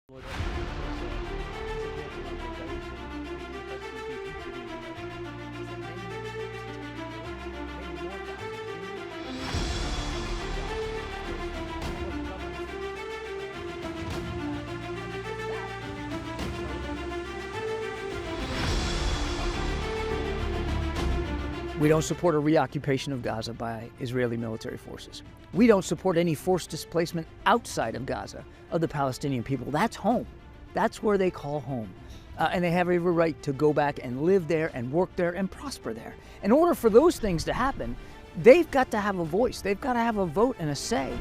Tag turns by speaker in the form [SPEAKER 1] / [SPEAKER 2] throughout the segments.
[SPEAKER 1] We don't support a reoccupation of Gaza by Israeli military forces. We don't support any forced displacement outside of Gaza of the Palestinian people. That's home. That's where they call home. And they have every right to go back and live there and work there and prosper there. In order for those things to happen, they've got to have a voice. They've got to have a vote and a say.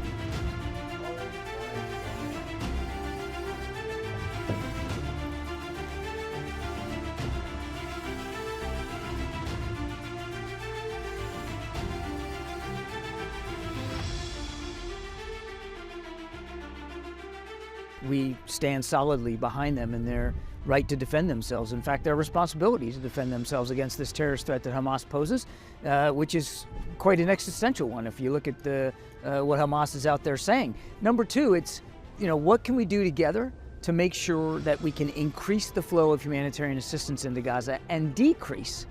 [SPEAKER 1] We stand solidly behind them in their right to defend themselves. In fact, their responsibility to defend themselves against this terrorist threat that Hamas poses, which is quite an existential one if you look at what Hamas is out there saying. Number two, it's, what can we do together to make sure that we can increase the flow of humanitarian assistance into Gaza and decrease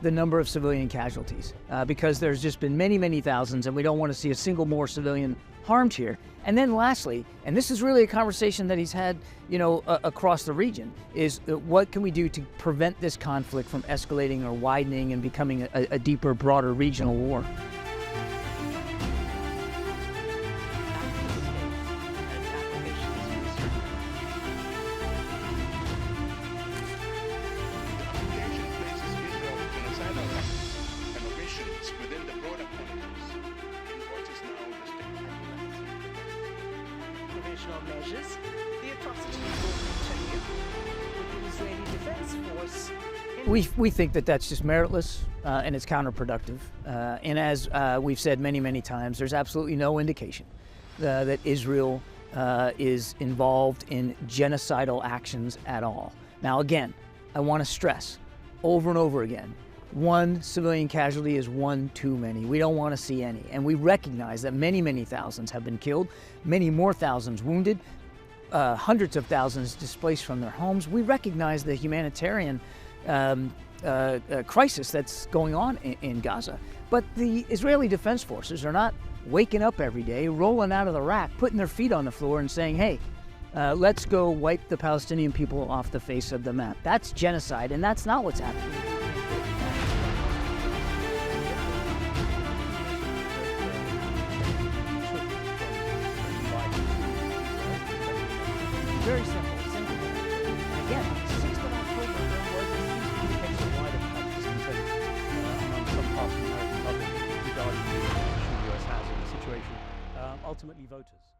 [SPEAKER 1] the number of civilian casualties, because there's just been many, many thousands, and we don't want to see a single more civilian harmed here. And then lastly, and this is really a conversation that he's had, across the region, is what can we do to prevent this conflict from escalating or widening and becoming a deeper, broader regional war?
[SPEAKER 2] Measures, the atrocities will continue with the Israeli Defense Force.
[SPEAKER 1] We think that that's just meritless and it's counterproductive. And as we've said many, many times, there's absolutely no indication that Israel is involved in genocidal actions at all. Now, again, I want to stress over and over again, one civilian casualty is one too many. We don't want to see any. And we recognize that many, many thousands have been killed, many more thousands wounded, hundreds of thousands displaced from their homes. We recognize the humanitarian crisis that's going on in Gaza. But the Israeli Defense Forces are not waking up every day, rolling out of the rack, putting their feet on the floor and saying, hey, let's go wipe the Palestinian people off the face of the map. That's genocide, and that's not what's happening. Very simple. And again, 6th of October, there was this communication wide about discontent among some parts of the American public regarding the position the U.S. has in the situation. Ultimately, voters.